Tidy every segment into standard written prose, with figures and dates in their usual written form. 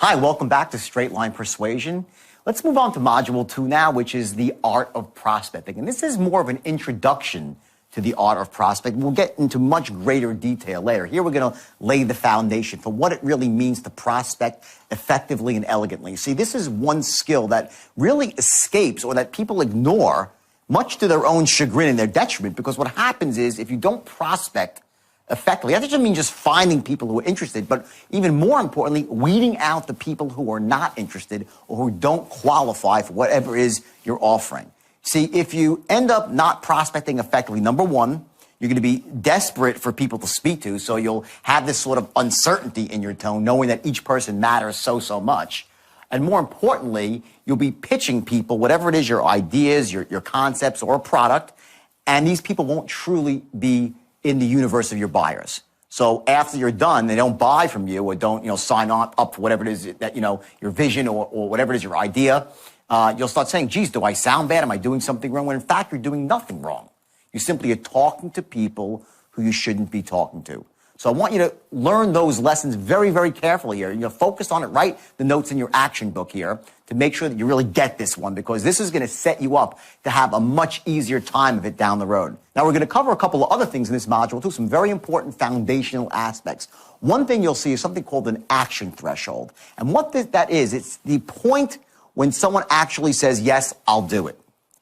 Hi, welcome back to Straight Line Persuasion. Let's move on to Module 2 now, which is the art of prospecting. And this is more of an introduction to the art of prospecting. We'll get into much greater detail later. Here we're going to lay the foundation for what it really means to prospect effectively and elegantly. See, this is one skill that really escapes or that people ignore, much to their own chagrin and their detriment, because what happens is if you don't prospect effectively, that doesn't mean just finding people who are interested, but even more importantly, weeding out the people who are not interested or who don't qualify for whatever it is you're offering. See, if you end up not prospecting effectively, number one, you're going to be desperate for people to speak to, so you'll have this sort of uncertainty in your tone, knowing that each person matters so much. And more importantly, you'll be pitching people, whatever it is, your ideas, your concepts, or a product, and these people won't truly be in the universe of your buyers. So after you're done, they don't buy from you or don't, sign up for whatever it is that, your vision or whatever it is, your idea. You'll start saying, geez, do I sound bad? Am I doing something wrong? When in fact, you're doing nothing wrong. You simply are talking to people who you shouldn't be talking to. So I want you to learn those lessons very carefully here. Focus on it, write the notes in your action book here to make sure that you really get this one, because this is going to set you up to have a much easier time of it down the road. Now, we're going to cover a couple of other things in this module too, some very important foundational aspects. One thing you'll see is something called an action threshold. And what that is, it's the point when someone actually says, yes, I'll do it.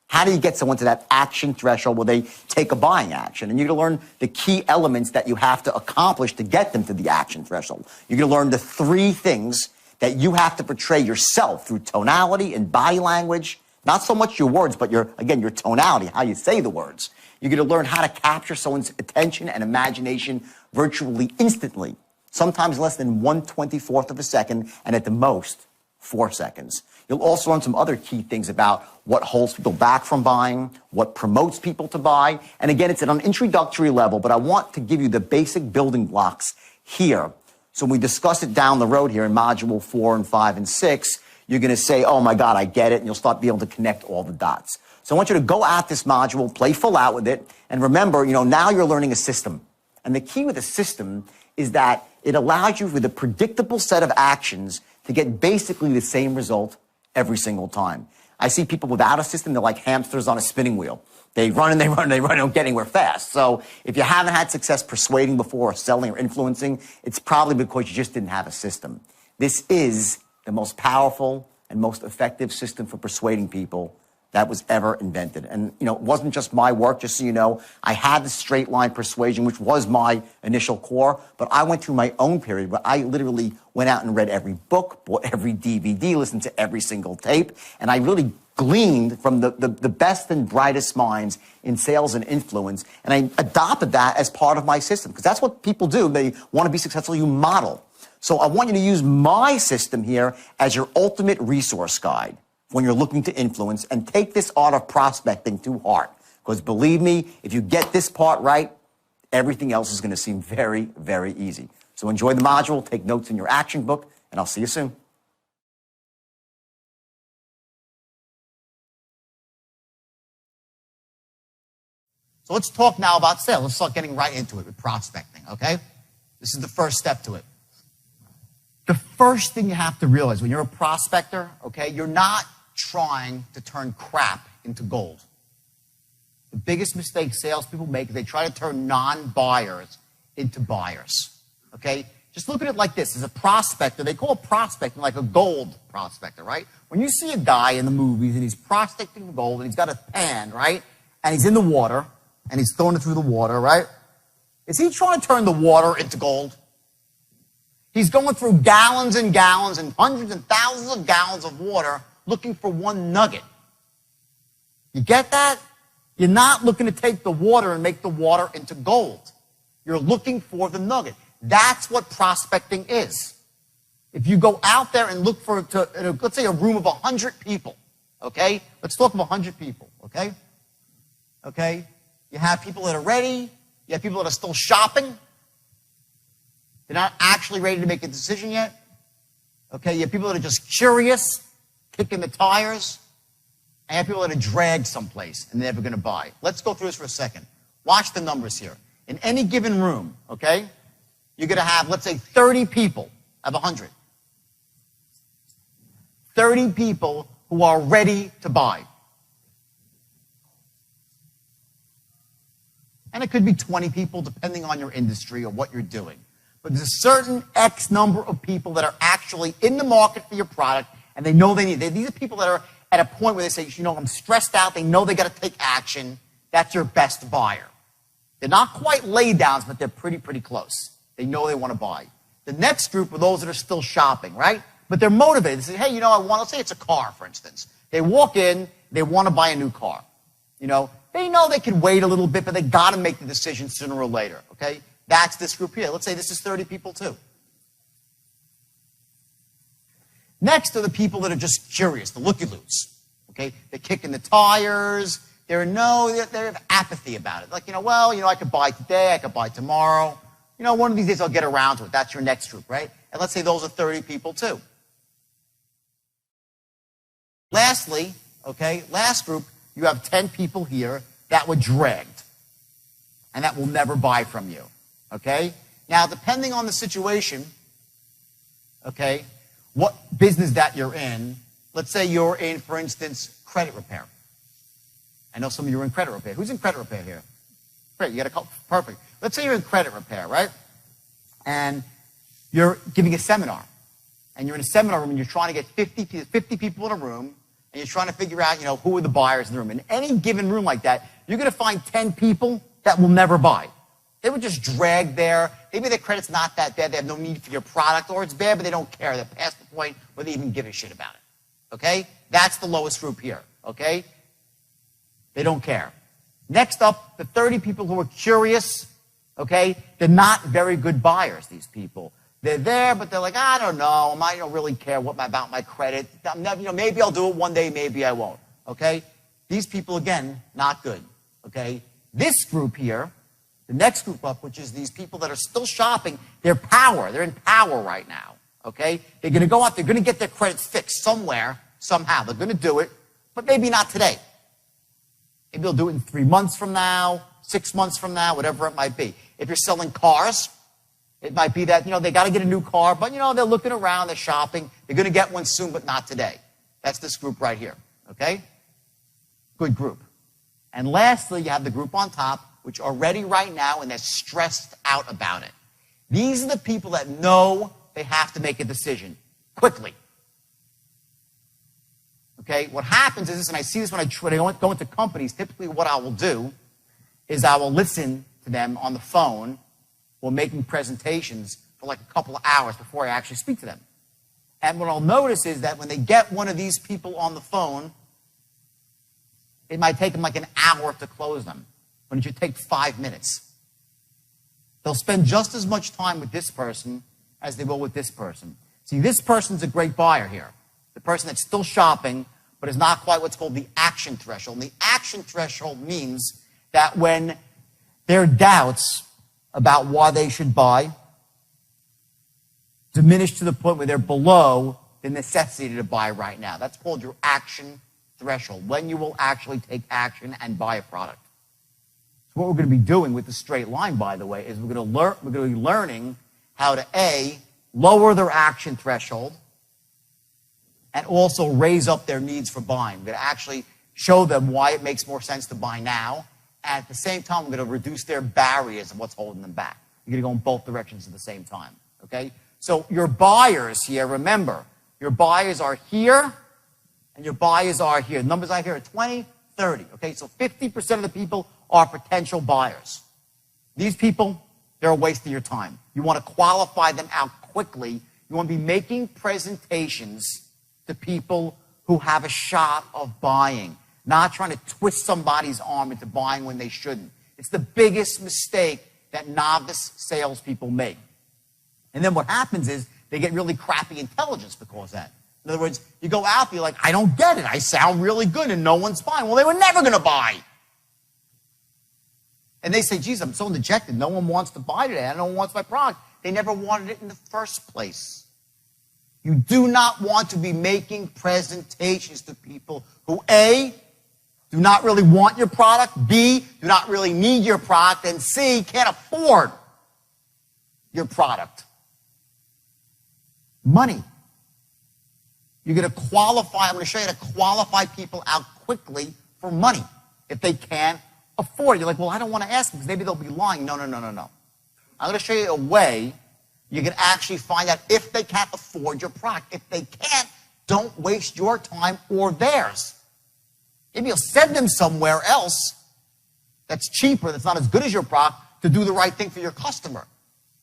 How do you get someone to that action threshold where they take a buying action? And you're going to learn the key elements that you have to accomplish to get them to the action threshold. You're going to learn the three things that you have to portray yourself through tonality and body language. Not so much your words, but your tonality, how you say the words. You're going to learn how to capture someone's attention and imagination virtually instantly, sometimes less than 1/24th of a second, and at the most, 4 seconds. You'll also learn some other key things about what holds people back from buying, what promotes people to buy. And again, it's at an introductory level, but I want to give you the basic building blocks here. So when we discuss it down the road here in Module 4 and 5 and 6, you're going to say, oh my God, I get it. And you'll start being able to connect all the dots. So I want you to go at this module, play full out with it. And remember, now you're learning a system. And the key with a system is that it allows you with a predictable set of actions to get basically the same result every single time. I see people without a system, they're like hamsters on a spinning wheel. They run and they run and they run and don't get anywhere fast. So if you haven't had success persuading before or selling or influencing, it's probably because you just didn't have a system. This is the most powerful and most effective system for persuading people that was ever invented. And, it wasn't just my work, just so you know. I had the straight line persuasion, which was my initial core, but I went through my own period where I literally went out and read every book, bought every DVD, listened to every single tape, and I really gleaned from the best and brightest minds in sales and influence, and I adopted that as part of my system, because that's what people do. They want to be successful, you model. So I want you to use my system here as your ultimate resource guide when you're looking to influence, and take this art of prospecting to heart. Because believe me, if you get this part right, everything else is going to seem very easy. So enjoy the module, take notes in your action book, and I'll see you soon. So let's talk now about sales. Let's start getting right into it with prospecting, okay? This is the first step to it. The first thing you have to realize when you're a prospector, okay, you're not trying to turn crap into gold. The biggest mistake salespeople make is they try to turn non-buyers into buyers, okay? Just look at it like this. As a prospector, they call prospecting like a gold prospector, right? When you see a guy in the movies and he's prospecting gold and he's got a pan, right? And he's in the water and he's throwing it through the water, right? Is he trying to turn the water into gold? He's going through gallons and gallons and hundreds and thousands of gallons of water looking for one nugget. You get that? You're not looking to take the water and make the water into gold. You're looking for the nugget. That's what prospecting is. If you go out there and look for, let's say, a room of 100 people, okay? Let's talk of 100 people, okay? Okay? You have people that are ready. You have people that are still shopping. They're not actually ready to make a decision yet. Okay, you have people that are just curious, kicking the tires. And you have people that are dragged someplace and they're never going to buy. Let's go through this for a second. Watch the numbers here. In any given room, okay, you're going to have, let's say, 30 people out of 100. 30 people who are ready to buy. And it could be 20 people depending on your industry or what you're doing. But there's a certain X number of people that are actually in the market for your product and they know they need it. These are people that are at a point where they say, you know, I'm stressed out. They know they got to take action. That's your best buyer. They're not quite laydowns, but they're pretty close. They know they want to buy. The next group are those that are still shopping, right? But they're motivated. They say, hey, you know, let's say it's a car, for instance. They walk in, they want to buy a new car. You know they can wait a little bit, but they got to make the decision sooner or later, okay? That's this group here. Let's say this is 30 people too. Next are the people that are just curious, the looky-loos, okay? They're kicking the tires. They have apathy about it. Like, I could buy today, I could buy tomorrow. One of these days I'll get around to it. That's your next group, right? And let's say those are 30 people too. Lastly, okay, last group, you have 10 people here that were dragged and that will never buy from you, okay? Now, depending on the situation, okay, what business that you're in, let's say you're in, for instance, credit repair. I know some of you are in credit repair. Who's in credit repair here? Great, you got a couple. Perfect. Let's say you're in credit repair, right? And you're giving a seminar. And you're in a seminar room and you're trying to get 50 people in a room and you're trying to figure out, who are the buyers in the room. In any given room like that, you're going to find 10 people that will never buy. They were just dragged there. Maybe their credit's not that bad. They have no need for your product, or it's bad, but they don't care. They're past the point where they even give a shit about it. Okay? That's the lowest group here. Okay? They don't care. Next up, the 30 people who are curious. Okay? They're not very good buyers, these people. They're there, but they're like, I don't know. I don't really care about my credit. Maybe I'll do it one day, maybe I won't. Okay? These people, again, not good. Okay? This group here, the next group up, which is these people that are still shopping, they're in power right now, okay? They're going to go out, they're going to get their credit fixed somewhere, somehow. They're going to do it, but maybe not today. Maybe they'll do it in 3 months from now, 6 months from now, whatever it might be. If you're selling cars, it might be that, they got to get a new car, but, they're looking around, they're shopping. They're going to get one soon, but not today. That's this group right here, okay? Good group. And lastly, you have the group on top, which are ready right now and they're stressed out about it. These are the people that know they have to make a decision quickly. Okay, what happens is this, and I see this when I go into companies, typically what I will do is I will listen to them on the phone or making presentations for like a couple of hours before I actually speak to them. And what I'll notice is that when they get one of these people on the phone, it might take them like an hour to close them, when it should take 5 minutes. They'll spend just as much time with this person as they will with this person. See, this person's a great buyer here. The person that's still shopping, but is not quite what's called the action threshold. And the action threshold means that when their doubts about why they should buy diminish to the point where they're below the necessity to buy right now. That's called your action threshold, when you will actually take action and buy a product. So what we're going to be doing with the straight line, by the way, is we're going to be learning how to A, lower their action threshold, and also raise up their needs for buying. We're going to actually show them why it makes more sense to buy now, and at the same time, we're going to reduce their barriers of what's holding them back. You're going to go in both directions at the same time, okay? So your buyers here, remember, your buyers are here, and your buyers are here. The numbers I hear are 20, 30. Okay, so 50% of the people are potential buyers. These people, they're a waste of your time. You want to qualify them out quickly. You want to be making presentations to people who have a shot of buying, not trying to twist somebody's arm into buying when they shouldn't. It's the biggest mistake that novice salespeople make. And then what happens is they get really crappy intelligence because of that. In other words, you go out there, you're like, I don't get it. I sound really good and no one's buying. Well, they were never going to buy. And they say, geez, I'm so dejected. No one wants to buy today. No one wants my product. They never wanted it in the first place. You do not want to be making presentations to people who, A, do not really want your product, B, do not really need your product, and C, can't afford your product. Money. You're going to qualify. I'm going to show you how to qualify people out quickly for money if they can't afford it. You're like, well, I don't want to ask them because maybe they'll be lying. No. I'm going to show you a way you can actually find out if they can't afford your product. If they can't, don't waste your time or theirs. Maybe you'll send them somewhere else that's cheaper, that's not as good as your product, to do the right thing for your customer.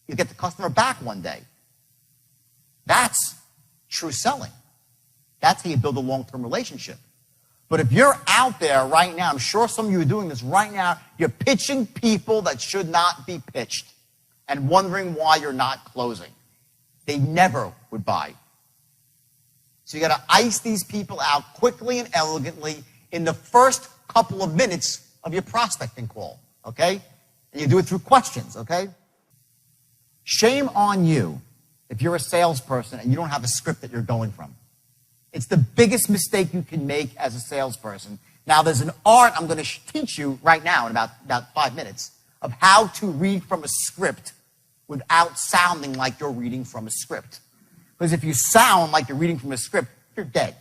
You get the customer back one day. That's true selling. That's how you build a long-term relationship. But if you're out there right now, I'm sure some of you are doing this right now, you're pitching people that should not be pitched and wondering why you're not closing. They never would buy. So you got to ice these people out quickly and elegantly in the first couple of minutes of your prospecting call, okay? And you do it through questions, okay? Shame on you if you're a salesperson and you don't have a script that you're going from. It's the biggest mistake you can make as a salesperson. Now, there's an art I'm going to teach you right now in about 5 minutes of how to read from a script without sounding like you're reading from a script. Because if you sound like you're reading from a script, you're dead.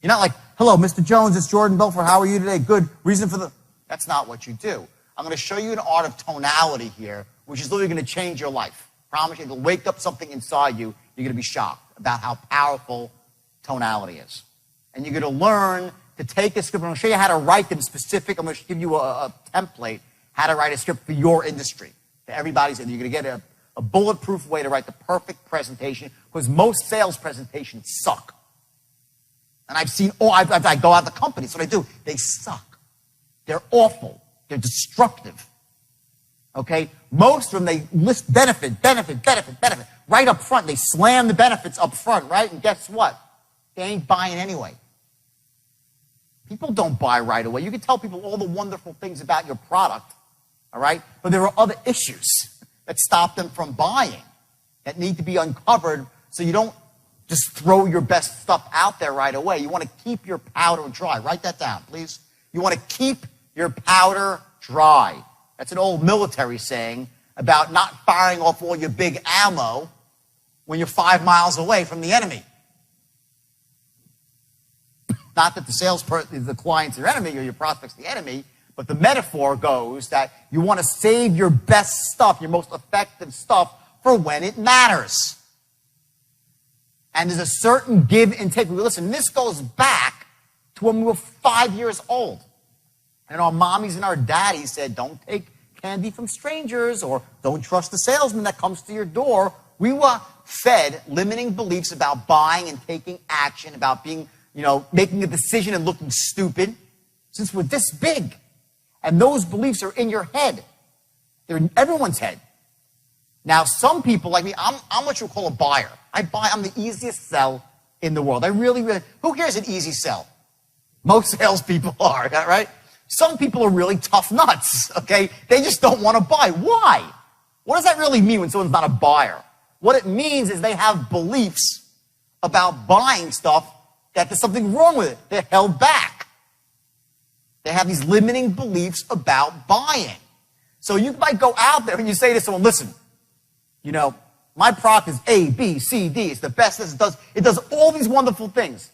You're not like, hello, Mr. Jones, it's Jordan Belfort. How are you today? Good. Reason for the... That's not what you do. I'm going to show you an art of tonality here, which is literally going to change your life. I promise you, it'll wake up something inside you. You're going to be shocked about how powerful tonality is. And you're going to learn to take a script. I'm going to show you how to write them specific. I'm going to give you a template, how to write a script for your industry, for everybody's industry. You're going to get a bulletproof way to write the perfect presentation, because most sales presentations suck. And I've seen, I go out to companies, what I do, they suck. They're awful. They're destructive. Okay? Most of them, they list benefit. Right up front, they slam the benefits up front, right? And guess what? They ain't buying anyway. People don't buy right away. You can tell people all the wonderful things about your product, all right? But there are other issues that stop them from buying that need to be uncovered, so you don't just throw your best stuff out there right away. You want to keep your powder dry. Write that down, please. You want to keep your powder dry. That's an old military saying about not firing off all your big ammo when you're 5 miles away from the enemy. Not that the client's your enemy or your prospect's the enemy, but the metaphor goes that you want to save your best stuff, your most effective stuff, for when it matters. And there's a certain give and take. Listen, this goes back to when we were 5 years old. And our mommies and our daddies said, don't take candy from strangers, or don't trust the salesman that comes to your door. We were fed limiting beliefs about buying and taking action, about being, making a decision and looking stupid, since we're this big. And those beliefs are in your head. They're in everyone's head. Now, some people like me, I'm what you call a buyer. I'm the easiest sell in the world. I really, who here is an easy sell? Most salespeople are, right? Some people are really tough nuts, okay? They just don't want to buy. Why? What does that really mean when someone's not a buyer? What it means is they have beliefs about buying stuff that there's something wrong with it. They're held back. They have these limiting beliefs about buying. So you might go out there and you say to someone, listen, my product is A, B, C, D. It's the best. It does all these wonderful things.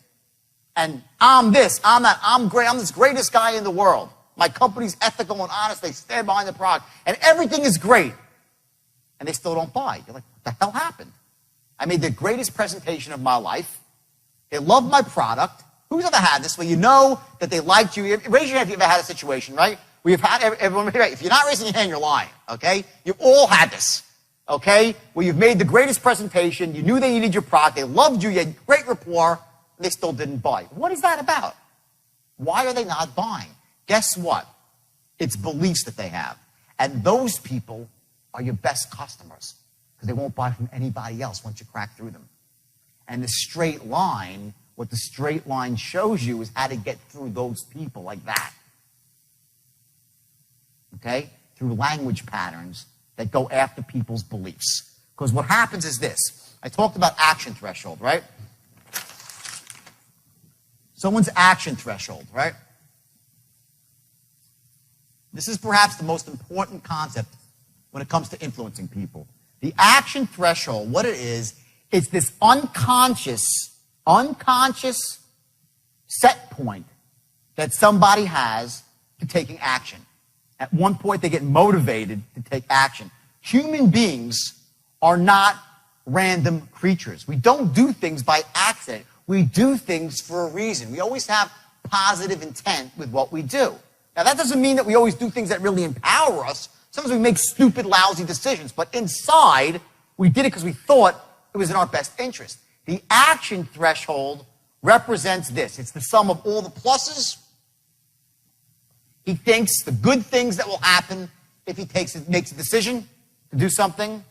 And I'm this, I'm that, I'm great. I'm this greatest guy in the world. My company's ethical and honest. They stand behind the product. And everything is great. And they still don't buy. You're like, what the hell happened? I made the greatest presentation of my life. They love my product. Who's ever had this where you know that they liked you? Raise your hand if you've ever had a situation, right? Where you've had everyone, right? If you're not raising your hand, you're lying, okay? You've all had this, okay? Where you've made the greatest presentation. You knew they needed your product. They loved you. You had great rapport. They still didn't buy. What is that about? Why are they not buying? Guess what? It's beliefs that they have. And those people are your best customers because they won't buy from anybody else once you crack through them. And the straight line, what the straight line shows you is how to get through those people like that. Okay? Through language patterns that go after people's beliefs. Because what happens is this. I talked about action threshold, right? Someone's action threshold, right? This is perhaps the most important concept when it comes to influencing people. The action threshold, what it is, it's this unconscious unconscious set point that somebody has to taking action. At one point, they get motivated to take action. Human beings are not random creatures. We don't do things by accident. We do things for a reason. We always have positive intent with what we do. Now, that doesn't mean that we always do things that really empower us. Sometimes we make stupid, lousy decisions. But inside, we did it because we thought it was in our best interest. The action threshold represents this. It's the sum of all the pluses. He thinks the good things that will happen if he makes a decision to do something.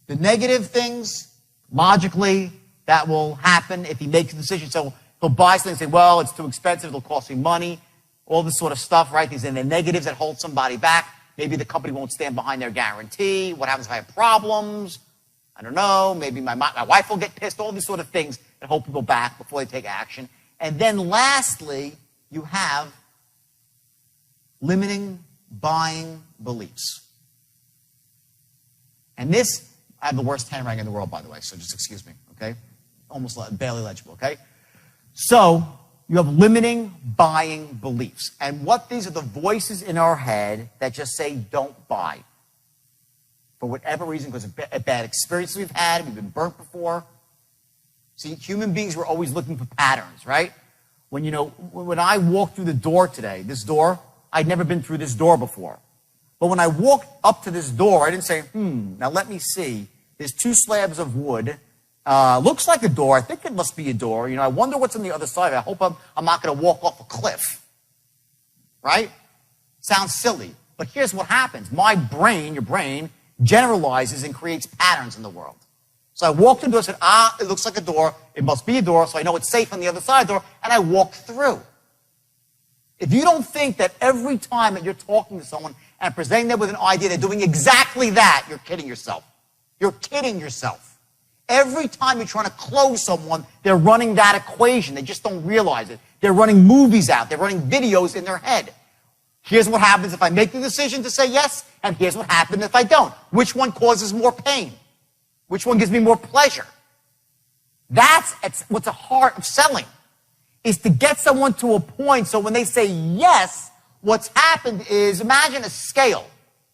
The negative things, logically, that will happen if he makes a decision. So he'll buy something and say, well, it's too expensive, it'll cost me money, all this sort of stuff, right? These are the negatives that hold somebody back. Maybe the company won't stand behind their guarantee. What happens if I have problems? I don't know. Maybe my wife will get pissed. All these sort of things that hold people back before they take action. And then lastly, you have limiting buying beliefs. And this, I have the worst handwriting in the world, by the way, so just excuse me, okay? Almost barely legible, okay? So you have limiting buying beliefs. And what these are the voices in our head that just say, don't buy. For whatever reason, because of bad experiences we've had, we've been burnt before. See, human beings were always looking for patterns, right? When I walked through the door today, this door, I'd never been through this door before. But when I walked up to this door, I didn't say, now let me see. There's 2 slabs of wood. Looks like a door. I think it must be a door. I wonder what's on the other side. I hope I'm not going to walk off a cliff. Right? Sounds silly. But here's what happens. My brain, your brain, generalizes and creates patterns in the world. So I walked into it and said, it looks like a door. It must be a door, so I know it's safe on the other side of the door, and I walked through. If you don't think that every time that you're talking to someone and presenting them with an idea, they're doing exactly that, you're kidding yourself. You're kidding yourself. Every time you're trying to close someone, they're running that equation. They just don't realize it. They're running movies out. They're running videos in their head. Here's what happens if I make the decision to say yes, and here's what happens if I don't. Which one causes more pain? Which one gives me more pleasure? That's what's the heart of selling, is to get someone to a point so when they say yes, what's happened is, imagine a scale,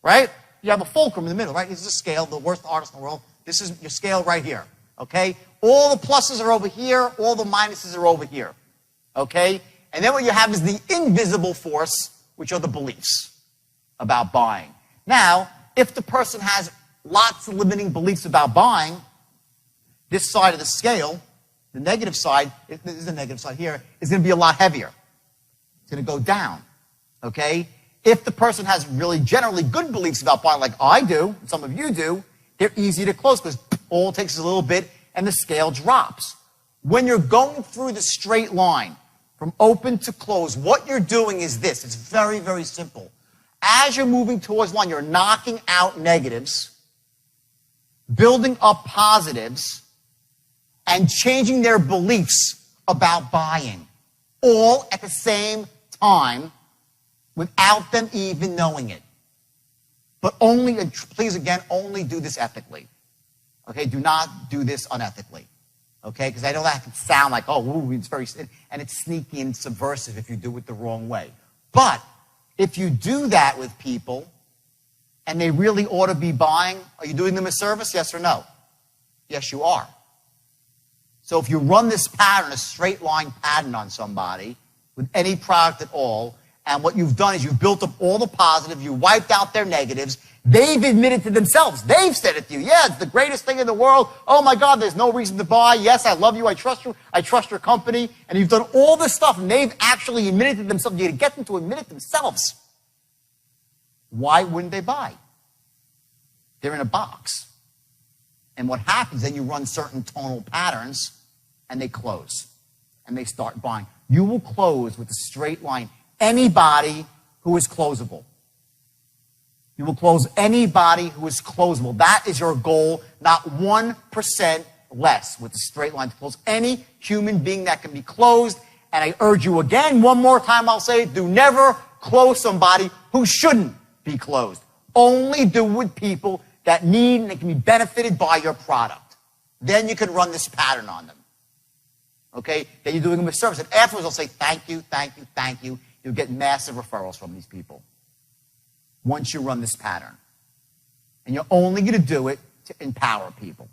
right? You have a fulcrum in the middle, right? This is a scale, the worst artist in the world. This is your scale right here, okay? All the pluses are over here, all the minuses are over here, okay? And then what you have is the invisible force, which are the beliefs about buying. Now, if the person has lots of limiting beliefs about buying, this side of the scale, the negative side, this is the negative side here, is going to be a lot heavier. It's going to go down, okay? If the person has really generally good beliefs about buying, like I do, and some of you do, they're easy to close because all it takes is a little bit and the scale drops. When you're going through the straight line from open to close, what you're doing is this. It's very, very simple. As you're moving towards one, you're knocking out negatives, building up positives, and changing their beliefs about buying, all at the same time without them even knowing it. But only, please again, only do this ethically. Okay, do not do this unethically. Okay, because I know that can sound like, it's very, and it's sneaky and subversive if you do it the wrong way. But if you do that with people, and they really ought to be buying, are you doing them a service, yes or no? Yes, you are. So if you run this pattern, a straight line pattern on somebody, with any product at all, and what you've done is you've built up all the positive, you wiped out their negatives, they've admitted to themselves, they've said it to you, yeah, it's the greatest thing in the world, oh my God, there's no reason to buy, yes, I love you, I trust your company, and you've done all this stuff, and they've actually admitted to themselves, you get them to admit it themselves. Why wouldn't they buy? They're in a box. And what happens, then you run certain tonal patterns, and they close, and they start buying. You will close with a straight line anybody who is closable. You will close anybody who is closable. That is your goal, not 1% less with a straight line to close any human being that can be closed. And I urge you again, one more time I'll say it, do never close somebody who shouldn't be closed. Only do with people that need and that can be benefited by your product. Then you can run this pattern on them. Okay? Then you're doing them a service. And afterwards, they'll say, thank you, thank you, thank you. You'll get massive referrals from these people once you run this pattern. And you're only going to do it to empower people.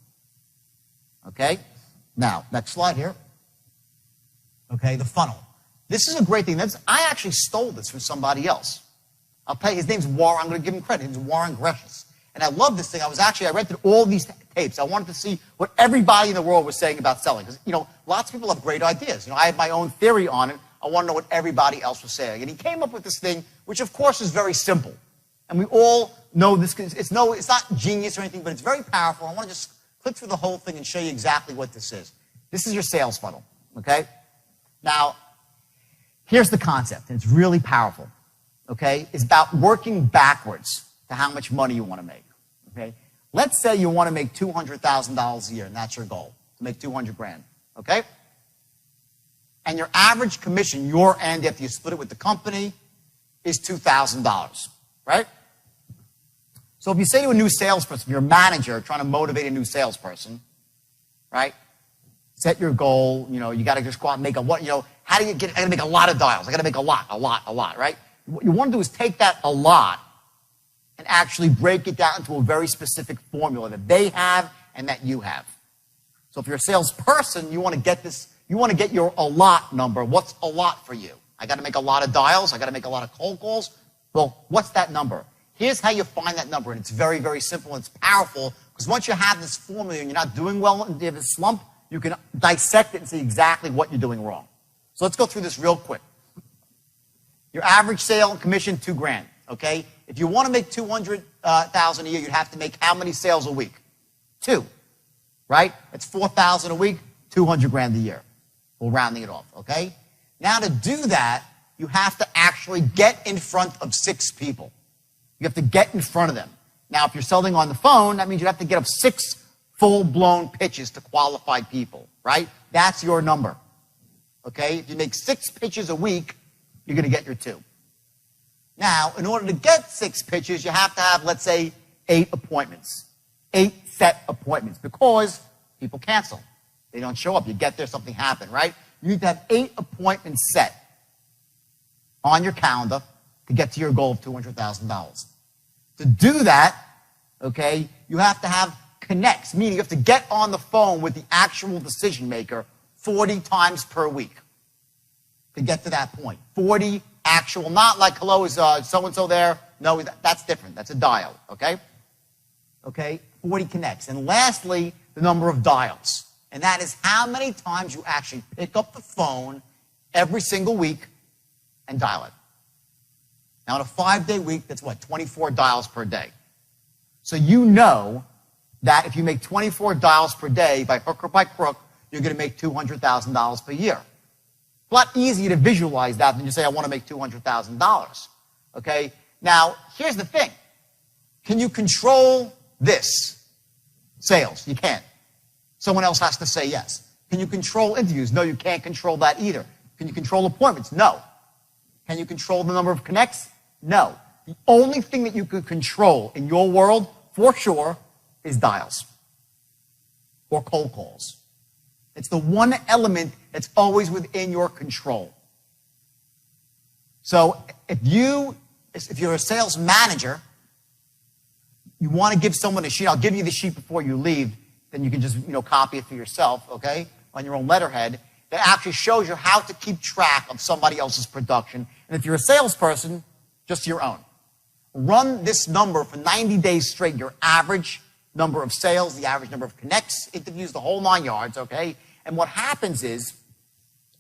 Okay? Now, next slide here. Okay, the funnel. This is a great thing. I actually stole this from somebody else. I'll tell you, his name's Warren. I'm going to give him credit. His name's Warren Greshus. And I love this thing. I rented all these tapes. I wanted to see what everybody in the world was saying about selling. Because, lots of people have great ideas. I have my own theory on it. I want to know what everybody else was saying. And he came up with this thing, which, of course, is very simple. And we all know this. It's not genius or anything, but it's very powerful. I want to just click through the whole thing and show you exactly what this is. This is your sales funnel, okay? Now, here's the concept, and it's really powerful, okay? It's about working backwards to how much money you want to make, okay? Let's say you want to make $200,000 a year, and that's your goal, to make 200 grand, okay? And your average commission, your end, after you split it with the company, is $2,000, right? So if you say to a new salesperson, you're a manager trying to motivate a new salesperson, right? Set your goal, you got to just go out and make how do you get, I got to make a lot of dials. I got to make a lot, right? What you want to do is take that a lot and actually break it down into a very specific formula that they have and that you have. So if you're a salesperson, you want to get your a lot number. What's a lot for you? I got to make a lot of dials. I got to make a lot of cold calls. Well, what's that number? Here's how you find that number, and it's very, very simple, and it's powerful, because once you have this formula and you're not doing well and you have a slump, you can dissect it and see exactly what you're doing wrong. So let's go through this real quick. Your average sale commission, $2 grand, okay? If you want to make $200,000 a year, you'd have to make how many sales a week? 2, right? That's 4,000 a week, 200 grand a year. We're rounding it off, okay? Now to do that, you have to actually get in front of 6 people. You have to get in front of them. Now, if you're selling on the phone, that means you have to get up 6 full-blown pitches to qualified people, right? That's your number, okay? If you make 6 pitches a week, you're going to get your 2. Now, in order to get 6 pitches, you have to have, let's say, 8 appointments, 8 set appointments, because people cancel. They don't show up. You get there, something happened, right? You need to have 8 appointments set on your calendar to get to your goal of $200,000. To do that, okay, you have to have connects, meaning you have to get on the phone with the actual decision maker 40 times per week to get to that point. 40 actual, not like, hello, is so-and-so there? No, that's different. That's a dial, okay? Okay, 40 connects. And lastly, the number of dials. And that is how many times you actually pick up the phone every single week and dial it. Now, in a 5-day week, that's what, 24 dials per day. So you know that if you make 24 dials per day, by hook or by crook, you're going to make $200,000 per year. It's a lot easier to visualize that than you say, I want to make $200,000. Okay? Now, here's the thing. Can you control this? Sales. You can't. Someone else has to say yes. Can you control interviews? No, you can't control that either. Can you control appointments? No. Can you control the number of connects? No. The only thing that you could control in your world, for sure, is dials or cold calls. It's the one element that's always within your control. So if you're a sales manager, you want to give someone a sheet. I'll give you the sheet before you leave. Then you can just copy it for yourself, okay, on your own letterhead. That actually shows you how to keep track of somebody else's production. And if you're a salesperson, just your own. Run this number for 90 days straight, your average number of sales, the average number of connects, interviews, the whole 9 yards, okay? And what happens is,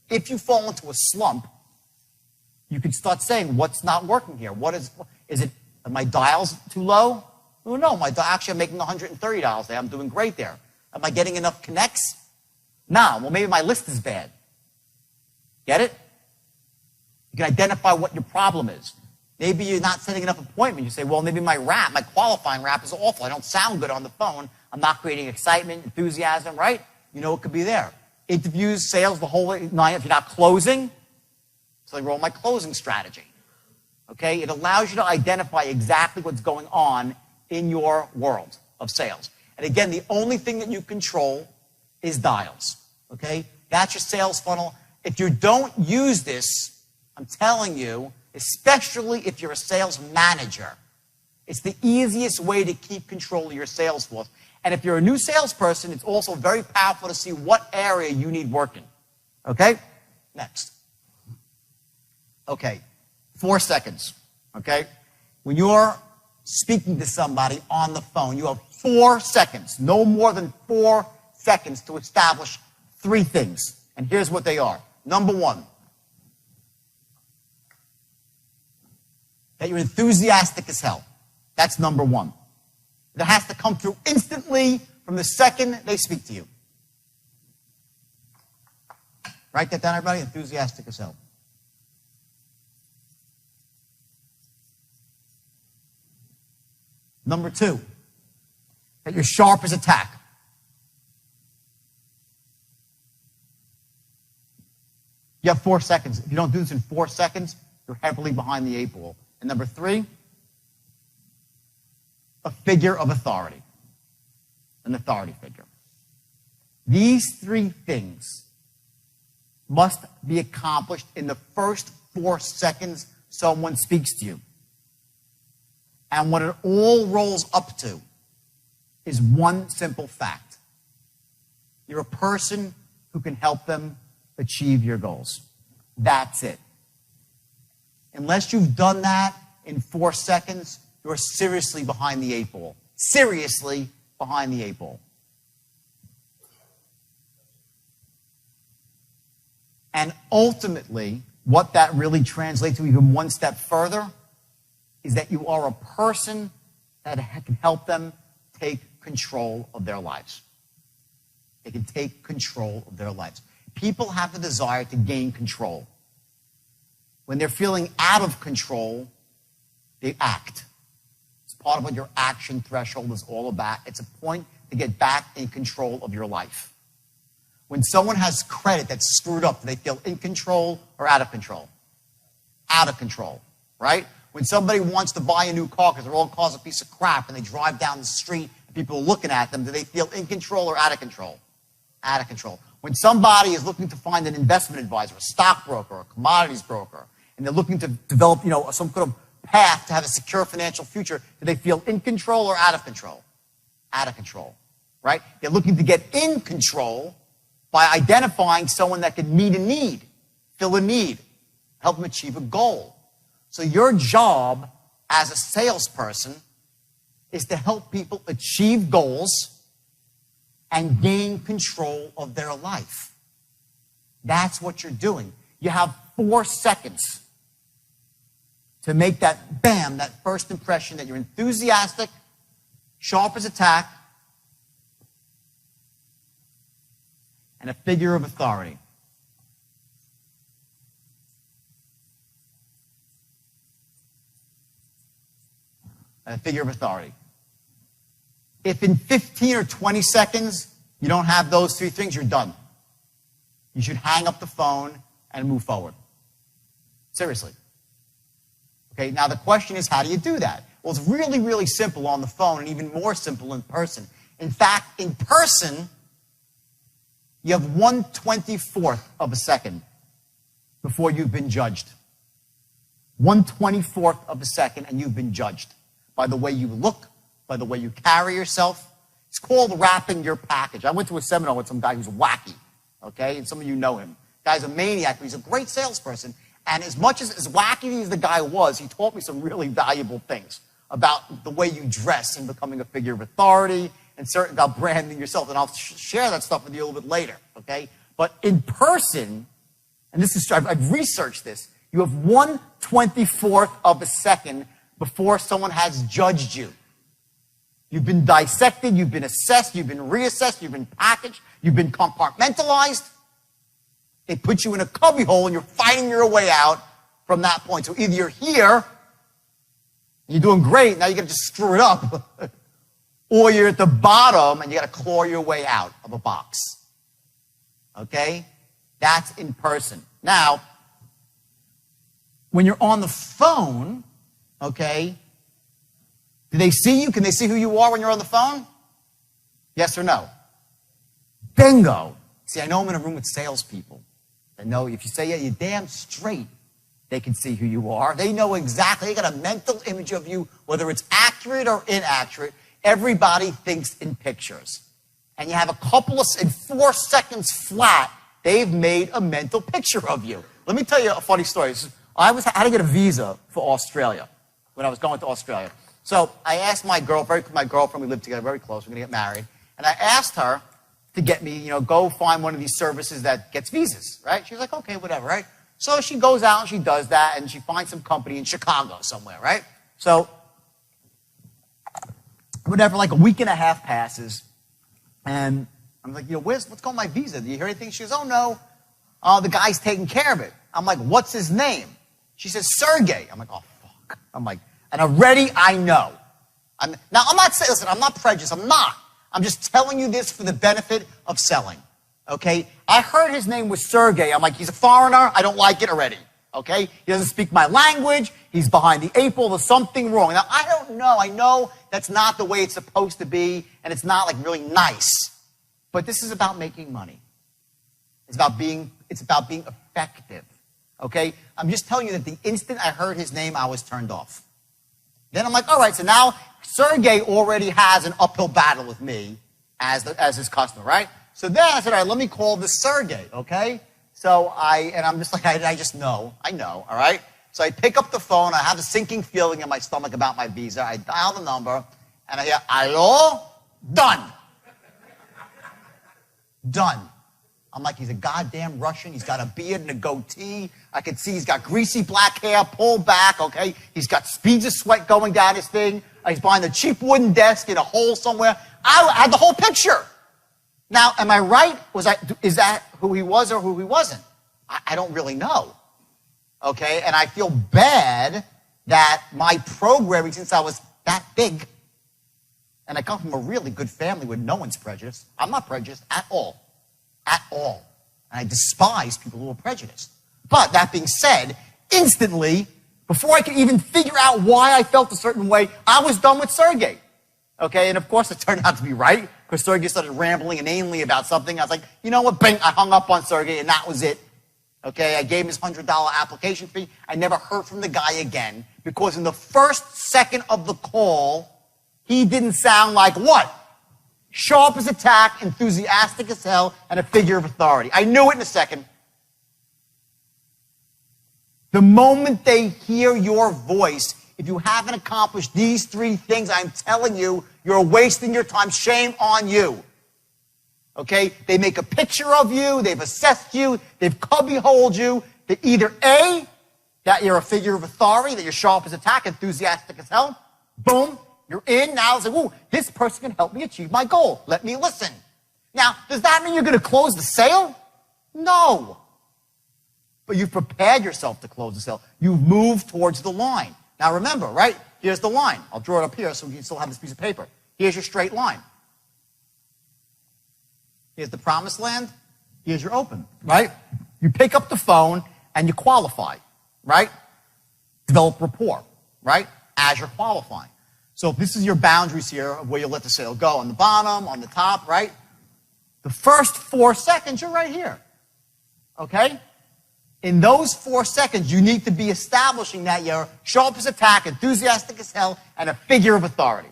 if you fall into a slump, you can start saying, what's not working here? Are my dials too low? Oh, no, actually I'm making $130 there. I'm doing great there. Am I getting enough connects? No, well, maybe my list is bad. Get it? You can identify what your problem is. Maybe you're not setting enough appointments. You say, well, maybe my qualifying rap is awful. I don't sound good on the phone. I'm not creating excitement, enthusiasm, right? It could be there. Interviews, sales, the whole 9. If you're not closing, something wrong with my closing strategy. Okay? It allows you to identify exactly what's going on in your world of sales. And again, the only thing that you control is dials, okay? That's your sales funnel. If you don't use this, I'm telling you, especially if you're a sales manager, it's the easiest way to keep control of your sales force. And if you're a new salesperson, it's also very powerful to see what area you need working. Okay? Next. Okay. 4 seconds. Okay? When you're speaking to somebody on the phone, you have 4 seconds, no more than 4 seconds to establish 3 things. And here's what they are. Number 1, that you're enthusiastic as hell. That's number 1. That has to come through instantly from the second they speak to you. Write that down, everybody. Enthusiastic as hell. Number 2, that you're sharp as a tack. You have 4 seconds. If you don't do this in 4 seconds, you're heavily behind the 8 ball. And number 3, a figure of authority. An authority figure. These 3 things must be accomplished in the first 4 seconds someone speaks to you. And what it all rolls up to is one simple fact. You're a person who can help them achieve your goals. That's it. Unless you've done that in 4 seconds, you're seriously behind the 8 ball. Seriously behind the 8 ball. And ultimately, what that really translates to even one step further is that you are a person that can help them take control of their lives. They can take control of their lives. People have the desire to gain control. When they're feeling out of control, they act. It's part of what your action threshold is all about. It's a point to get back in control of your life. When someone has credit that's screwed up, do they feel in control or out of control? Out of control, right? When somebody wants to buy a new car because their old car's a piece of crap and they drive down the street and people are looking at them, do they feel in control or out of control? Out of control. When somebody is looking to find an investment advisor, a stockbroker, a commodities broker, and they're looking to develop, some kind of path to have a secure financial future, do they feel in control or out of control? Out of control, right? They're looking to get in control by identifying someone that can meet a need, fill a need, help them achieve a goal. So your job as a salesperson is to help people achieve goals and gain control of their life. That's what you're doing. You have 4 seconds to make that, bam, that first impression that you're enthusiastic, sharp as a tack, and a figure of authority. A figure of authority. If in 15 or 20 seconds you don't have those 3 things, you're done. You should hang up the phone and move forward. Seriously. Okay, now the question is, how do you do that? Well, it's really, really simple on the phone and even more simple in person. In fact, in person, you have 1/24th of a second before you've been judged. 1/24th of a second and you've been judged by the way you look, by the way you carry yourself. It's called wrapping your package. I went to a seminar with some guy who's wacky, okay? And some of you know him. The guy's a maniac, but he's a great salesperson. And as much as wacky as the guy was, he taught me some really valuable things about the way you dress and becoming a figure of authority and certain about branding yourself. And I'll share that stuff with you a little bit later, okay? But in person, and this is, I've researched this, you have 1/24th of a second before someone has judged you. You've been dissected, you've been assessed, you've been reassessed, you've been packaged, you've been compartmentalized. They put you in a cubbyhole and you're fighting your way out from that point. So either you're here, you're doing great, now you gotta just screw it up, or you're at the bottom and you gotta claw your way out of a box. Okay? That's in person. Now, when you're on the phone, okay, do they see you? Can they see who you are when you're on the phone? Yes or no? Bingo. See, I know I'm in a room with salespeople. They know if you say, yeah, you're damn straight, they can see who you are. They know exactly. They got a mental image of you, whether it's accurate or inaccurate. Everybody thinks in pictures. And you have a couple of, in 4 seconds flat, they've made a mental picture of you. Let me tell you a funny story. I had to get a visa for Australia when I was going to Australia. So I asked my girlfriend, we lived together very close, we're going to get married, and I asked her to get me, go find one of these services that gets visas, right? She was like, okay, whatever, right? So she goes out and she does that, and she finds some company in Chicago somewhere, right? So, whatever, like a week and a half passes, and I'm like, what's going on my visa? Do you hear anything? She goes, oh, no, the guy's taking care of it. I'm like, what's his name? She says, Sergey. I'm like, oh, fuck. I'm like, and already I know. Now, I'm not saying, listen, I'm not prejudiced. I'm not. I'm just telling you this for the benefit of selling, okay? I heard his name was Sergey. I'm like, he's a foreigner. I don't like it already, okay? He doesn't speak my language. He's behind the 8 ball. There's something wrong. Now, I don't know. I know that's not the way it's supposed to be, and it's not, like, really nice. But this is about making money. It's about being effective, okay? I'm just telling you that the instant I heard his name, I was turned off. Then I'm like, all right, so now Sergey already has an uphill battle with me as his customer, right? So then I said, all right, let me call this Sergey, okay? So I'm just like, I just know, I know, all right? So I pick up the phone, I have a sinking feeling in my stomach about my visa, I dial the number, and I hear, hello? Done. Done. I'm like, he's a goddamn Russian. He's got a beard and a goatee. I can see he's got greasy black hair pulled back, okay? He's got speeds of sweat going down his thing. He's behind a cheap wooden desk in a hole somewhere. I had the whole picture. Now, am I right? Is that who he was or who he wasn't? I don't really know, okay? And I feel bad that my programming, since I was that big, and I come from a really good family where no one's prejudiced. I'm not prejudiced at all. At all. And I despise people who are prejudiced. But that being said, instantly, before I could even figure out why I felt a certain way, I was done with Sergey. Okay, and of course it turned out to be right, because Sergey started rambling inanely about something. I was like, you know what, bing, I hung up on Sergey, and that was it. Okay, I gave him his $100 application fee. I never heard from the guy again, because in the first second of the call, he didn't sound like what? Sharp as a tack, enthusiastic as hell, and a figure of authority. I knew it in a second. The moment they hear your voice, if you haven't accomplished these 3 things, I'm telling you, you're wasting your time. Shame on you. Okay? They make a picture of you, they've assessed you, they've cubbyholed you. They either A, that you're a figure of authority, that you're sharp as a tack, enthusiastic as hell. Boom. You're in, now it's like, ooh, this person can help me achieve my goal. Let me listen. Now, does that mean you're going to close the sale? No. But you've prepared yourself to close the sale. You've moved towards the line. Now remember, right? Here's the line. I'll draw it up here so we can still have this piece of paper. Here's your straight line. Here's the promised land. Here's your open, right? You pick up the phone and you qualify, right? Develop rapport, right? As you're qualifying. So if this is your boundaries here of where you let the sale go, on the bottom, on the top, right? The first 4 seconds, you're right here. Okay? In those 4 seconds, you need to be establishing that you're sharp as a tack, enthusiastic as hell, and a figure of authority.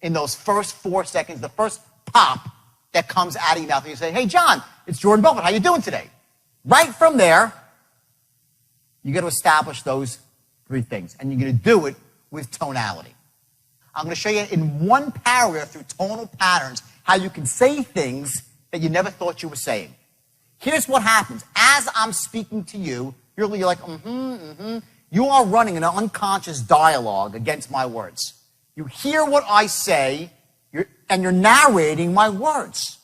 In those first 4 seconds, the first pop that comes out of your mouth, and you say, hey, John, it's Jordan Belfort. How you doing today? Right from there, you got to establish those 3 things, and you're going to do it with tonality. I'm going to show you in one paragraph through tonal patterns how you can say things that you never thought you were saying. Here's what happens. As I'm speaking to you, you're like, You are running an unconscious dialogue against my words. You hear what I say, and you're narrating my words.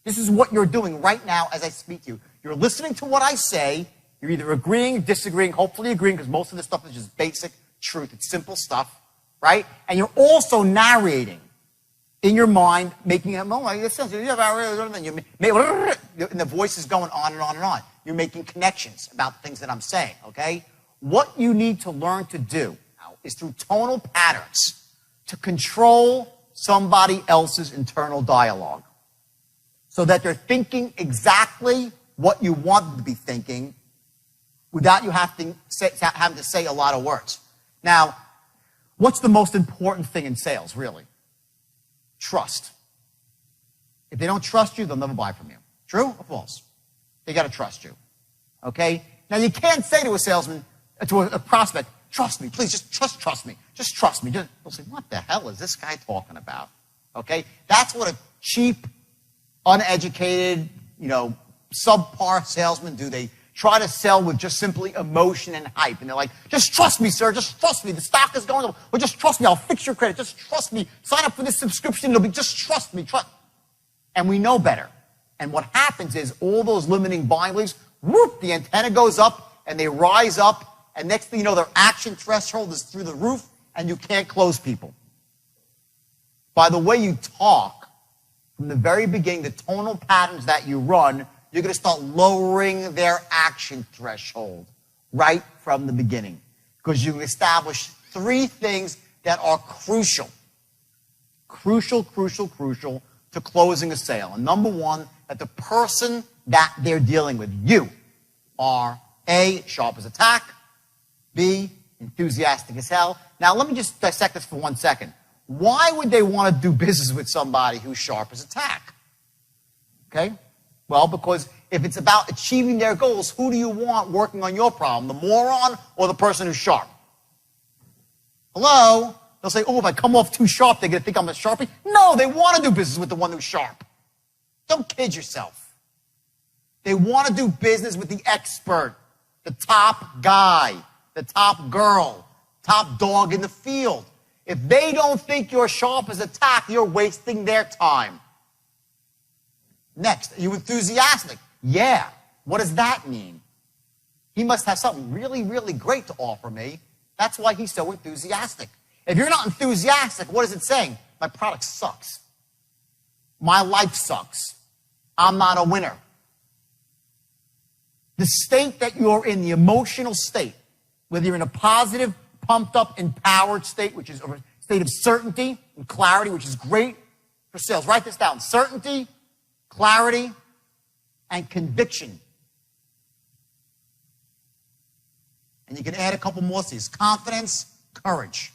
This is what you're doing right now as I speak to you. You're listening to what I say. You're either agreeing, disagreeing, hopefully agreeing, because most of this stuff is just basic truth. It's simple stuff. Right? And you're also narrating in your mind, making a moment. And the voice is going on and on and on. You're making connections about things that I'm saying, okay? What you need to learn to do is through tonal patterns to control somebody else's internal dialogue. so that they're thinking exactly what you want them to be thinking without you having to say a lot of words. Now, what's the most important thing in sales, really? Trust. If they don't trust you, they'll never buy from you. True or false? They got to trust you. Okay? Now, you can't say to a salesman, to a prospect, trust me, please, just trust me. Just trust me. They'll say, what the hell is this guy talking about? Okay? That's what a cheap, uneducated, subpar salesmen do. They try to sell with just simply emotion and hype. And they're like, just trust me, sir. Just trust me. The stock is going up. Well, just trust me. I'll fix your credit. Just trust me. Sign up for this subscription. It'll be just trust me. Trust. And we know better. And what happens is all those limiting buying beliefs, whoop, the antenna goes up and they rise up. And next thing you know, their action threshold is through the roof and you can't close people. By the way you talk, from the very beginning, the tonal patterns that you run, you're going to start lowering their action threshold right from the beginning. Because you establish three things that are crucial. Crucial to closing a sale. And number one, that the person that they're dealing with, you, are A, sharp as a tack, B, enthusiastic as hell. Now, let me just dissect this for 1 second. Why would they want to do business with somebody who's sharp as a tack? Okay? Well, because if it's about achieving their goals, who do you want working on your problem? The moron or the person who's sharp? Hello? They'll say, oh, if I come off too sharp, they're going to think I'm a sharpie. No, they want to do business with the one who's sharp. Don't kid yourself. They want to do business with the expert, the top guy, the top girl, top dog in the field. If they don't think you're sharp as a tack, you're wasting their time. Next, are you enthusiastic? Yeah. What does that mean? He must have something really, really great to offer me. That's why he's so enthusiastic. If you're not enthusiastic, what is it saying? My product sucks. My life sucks. I'm not a winner. The state that you're in, the emotional state, whether you're in a positive, pumped up, empowered state, which is a state of certainty and clarity, which is great for sales. Write this down. Certainty, clarity, and conviction. And you can add a couple more C's. Confidence, courage.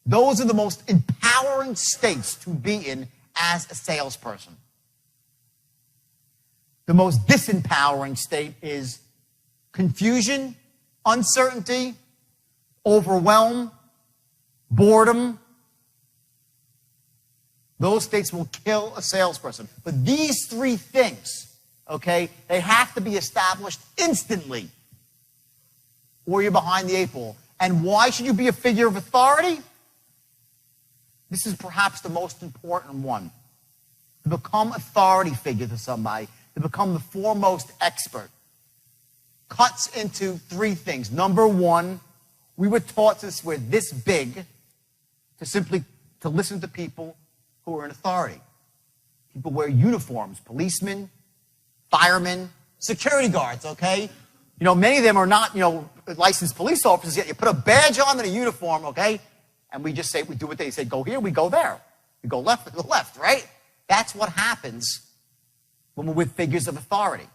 Those are the most empowering states to be in as a salesperson. The most disempowering state is confusion, uncertainty, overwhelm, boredom. Those states will kill a salesperson. But these three things, okay, they have to be established instantly, or you're behind the eight ball. And why should you be a figure of authority? This is perhaps the most important one. To become authority figure to somebody, to become the foremost expert, cuts into three things. Number one, we were taught since we're this big to listen to people who are in authority. People wear uniforms, policemen, firemen, security guards, okay? Many of them are not, licensed police officers yet. You put a badge on and a uniform, okay? And we just say, we do what they say, go here, we go there. We go left, we go left, right? That's what happens when we're with figures of authority.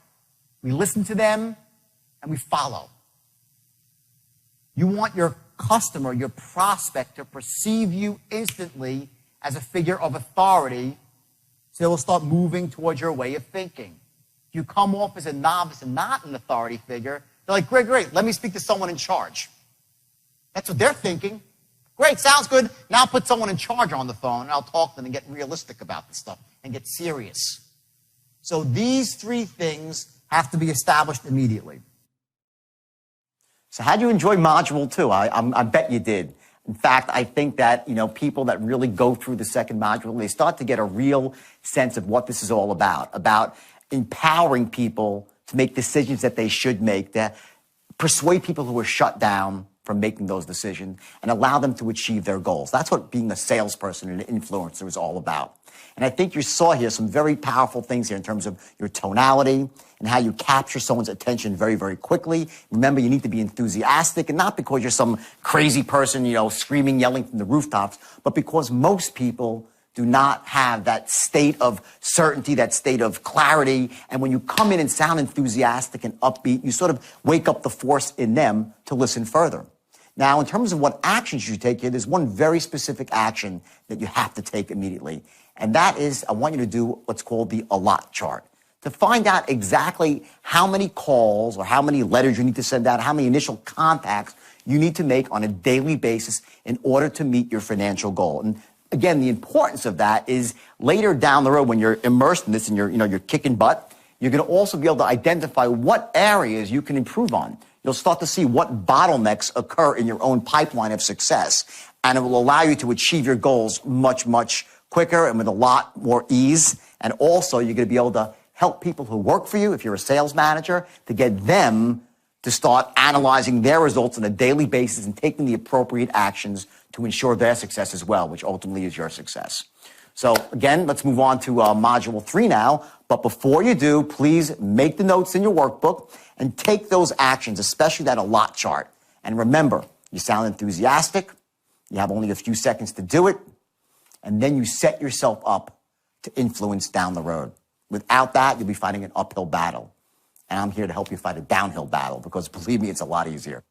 We listen to them and we follow. You want your customer, your prospect, to perceive you instantly as a figure of authority, so they'll start moving towards your way of thinking. If you come off as a novice and not an authority figure, they're like, great, let me speak to someone in charge. That's what they're thinking. Great, sounds good. Now put someone in charge on the phone, and I'll talk to them and get realistic about this stuff and get serious. So these three things have to be established immediately. So how'd you enjoy Module 2? I bet you did. In fact, I think that, people that really go through the second module, they start to get a real sense of what this is all about empowering people to make decisions that they should make, to persuade people who are shut down from making those decisions and allow them to achieve their goals. That's what being a salesperson and an influencer is all about. And I think you saw here some very powerful things here in terms of your tonality and how you capture someone's attention very, very quickly. Remember, you need to be enthusiastic, and not because you're some crazy person, screaming, yelling from the rooftops, but because most people do not have that state of certainty, that state of clarity. And when you come in and sound enthusiastic and upbeat, you sort of wake up the force in them to listen further. Now, in terms of what actions you should take here, there's one very specific action that you have to take immediately. And that is, I want you to do what's called the allot chart. To find out exactly how many calls or how many letters you need to send out, how many initial contacts you need to make on a daily basis in order to meet your financial goal. And again, the importance of that is later down the road when you're immersed in this and you're kicking butt, you're going to also be able to identify what areas you can improve on. You'll start to see what bottlenecks occur in your own pipeline of success, and it will allow you to achieve your goals much, much quicker and with a lot more ease. And also, you're going to be able to help people who work for you, if you're a sales manager, to get them to start analyzing their results on a daily basis and taking the appropriate actions to ensure their success as well, which ultimately is your success. So again, let's move on to Module 3 now. But before you do, please make the notes in your workbook and take those actions, especially that allot chart. And remember, you sound enthusiastic, you have only a few seconds to do it, and then you set yourself up to influence down the road. Without that, you'll be fighting an uphill battle. And I'm here to help you fight a downhill battle because believe me, it's a lot easier.